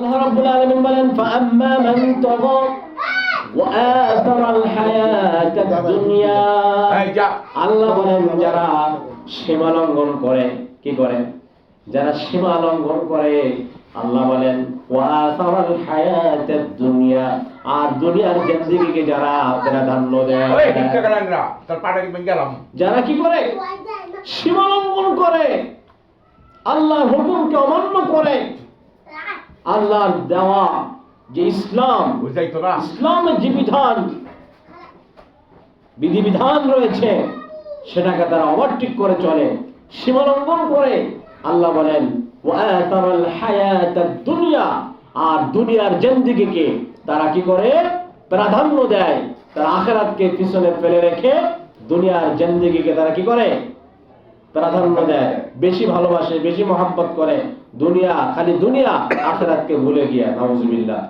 আল্লাহ রাব্বুল আলামিন বলেন ফাআম্মা মান তাগা ওয়া আথারাল হায়াতাদ দুনিয়া। আল্লাহ বলেন যারা সীমা লঙ্ঘন করে, কি করে? যারা সীমা লঙ্ঘন করে, আল্লাহ বলেন ওয়া আথারাল হায়াতাদ দুনিয়া, আর দুনিয়ার জিন্দেগিকে যারা প্রাধান্য দেয়। যারা কি করে? সীমা লঙ্ঘন করে, আল্লাহর হুকুমকে অমান্য করে, আল্লাহর দেওয়া যে ইসলাম, ইসলামের যে বিধিবিধান রয়েছে সেটাকে তারা ওভারটেক করে চলে, সীমা লঙ্ঘন করে। আল্লাহ বলেন ওয়াতারাল হায়াতাদ দুনিয়া, আর দুনিয়ার জিন্দেগিকে তারা কি করে? প্রাধান্য দেয়। তারা আখিরাতকে পিছনে ফেলে রেখে দুনিয়ার জিন্দেগিকে তারা কি করে? প্রাধান্য দেয়, বেশি ভালোবাসে, বেশি মহব্বত করে। দুনিয়া, খালি দুনিয়া, আখিরাতকে ভুলে গিয়া। নাউযুবিল্লাহ।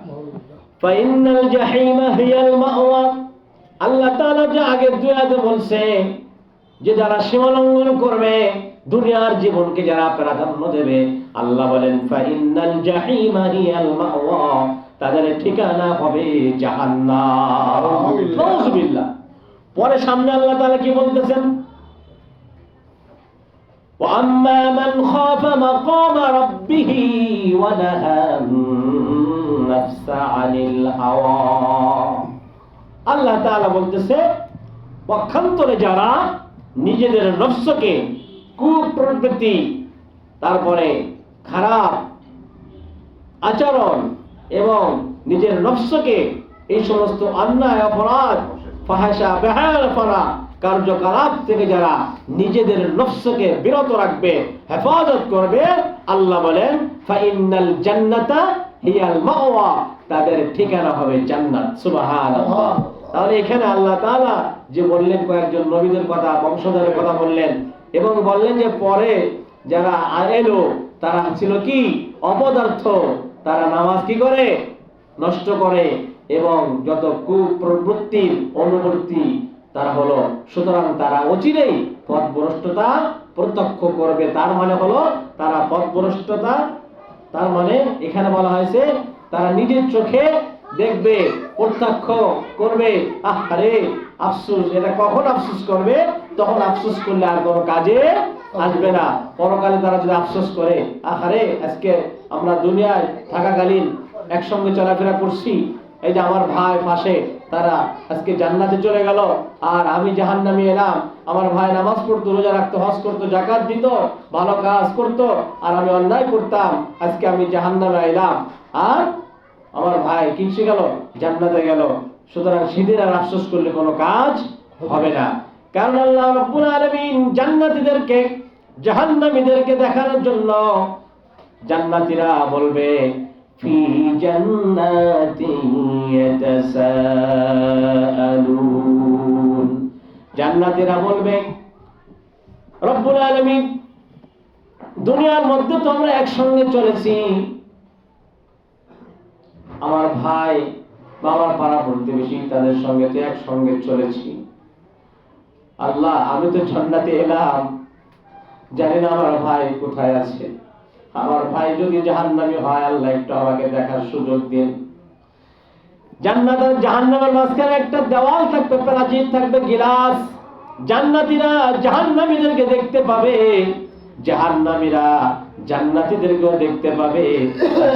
ফাইন্নাল জাহিমা হিয়াল মাওয়া। আল্লাহ তাআলা যে আগে দুনিয়াতে বলছে যে যারা সীমা লঙ্ঘন করবে, দুনিয়ার জীবনকে যারা প্রাধান্য দেবে, আল্লাহ বলেন ফাইন্নাল জাহিমা হিয়াল মাওয়া, তাদের ঠিকানা হবে জাহান্নাম। নাউযুবিল্লাহ। পরে সামনে আল্লাহ তাআলা কি বলতেছেন? وَأَمَّا مَنْ خَافَ مَقَامَ رَبِّهِ وَنَهَى النَّفْسَ عَنِ الْهَوَى। আল্লাহ তাআলা বলতেছে পক্ষান্তরে যারা নিজেদের নফসকে, কুপ্রবৃত্তি, তারপরে খারাপ আচরণ এবং নিজের নফসকে এই সমস্ত অন্যায়, অপরাধ, ফাহিশা, বেহায়াপনা কার্যকলাপ থেকে যারা নিজেদের নফসকে বিরত রাখবে, হেফাজত করবে, আল্লাহ বলেন ফাইন্নাল জান্নাতা হিয়াল মাওয়া, তাদের ঠিকানা হবে জান্নাত। সুবহানাল্লাহ। তাহলে এখানে আল্লাহ তাআলা যে বললেন কয়েকজন নবীদের কথা, বংশধরের কথা বললেন, এবং বললেন যে পরে যারা এলো তারা ছিল কি? অপদার্থ। তারা নামাজ কি করে? নষ্ট করে, এবং যত কুপ্রবৃত্তির অনুবর্তী তারা হলো। সুতরাং তারা অচিরেই পথভ্রষ্টতা প্রত্যক্ষ করবে। তার মানে হলো তারা পথভ্রষ্টতা, তার মানে এখানে বলা হয়েছে তারা নিজের চোখে দেখবে, প্রত্যক্ষ করবে। আরে আফসোস, এটা কখন আফসোস করবে? তখন আফসোস করলে আর কোনো কাজে আসবে না। পরকালে তারা যদি আফসোস করে, আরে আজকে আমরা দুনিয়ায় থাকাকালীন একসঙ্গে চলাফেরা করছি, এই যে আমার ভাই পাশে, তারা আজকে জান্নাতে চলে গেল, আর আমি জাহান্নামে এলাম। আমার ভাই নামাজ পড়তো, রোজা রাখতো, হজ করতো, যাকাত দিত, ভালো কাজ করতো, আর আমি অন্যায় করতাম, আজকে আমি জাহান্নামে এলাম, আর আমার ভাই কি গেল? জান্নাতে গেল। সুতরাং সেদিন আর আফসোস করলে কোনো কাজ হবে না। কারণ আল্লাহ রাব্বুল আলামিন জান্নাতীদেরকে জাহান্নামীদেরকে দেখানোর জন্য, জান্নাতীরা বলবে ফি জান্নাতিন ইয়াতাসাআলুন, জান্নাতীরা বলবে রব্বুল আলামিন দুনিয়ার মধ্যে তো আমরা একসঙ্গে চলেছি, আমার ভাই বা আমার পাড়া প্রতিবেশী, তাদের সঙ্গে তো একসঙ্গে চলেছি। আল্লাহ আমি তো জান্নাতে এলাম, জানি না আমার ভাই কোথায় আছে। আমার ভাই যদি জাহান্নামী হয়, আল্লাহ একটু আমাকে দেখার সুযোগ দিন। জান্নাত আর জাহান্নামের মাঝখানে একটা দেওয়াল থাকবে, প্রাচীর থাকবে, গিলাস। জান্নাতীরা জাহান্নামীদেরকে দেখতে পাবে, জাহান্নামীরা জান্নাতীদেরকেও দেখতে পাবে,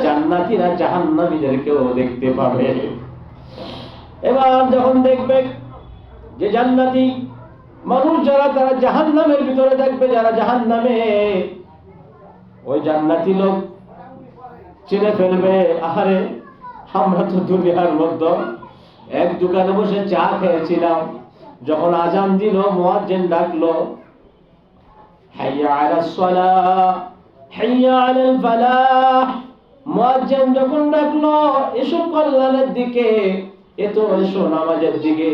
জান্নাতীরা জাহান্নামীদেরকেও দেখতে পাবে। এবার যখন দেখবে যে জান্নাতী মানুষ যারা, তারা জাহান্নামের ভিতরে দেখবে, যারা জাহান্নামে, ওই জান্নাতী লোক চিনে ফেলবে, আরে আমরা তো দুনিয়ার মধ্যে এক দোকানে বসে চা খেয়েছিলাম, যখন আজান দিল, মুয়াজ্জিন ডাকলো হাইয়া আলাস সালাহ, হাইয়া আলাল ফালাহ, মুয়াজ্জিন যখন ডাকলো এসো কল্যাণের দিকে, এতো এসো নামাজের দিকে,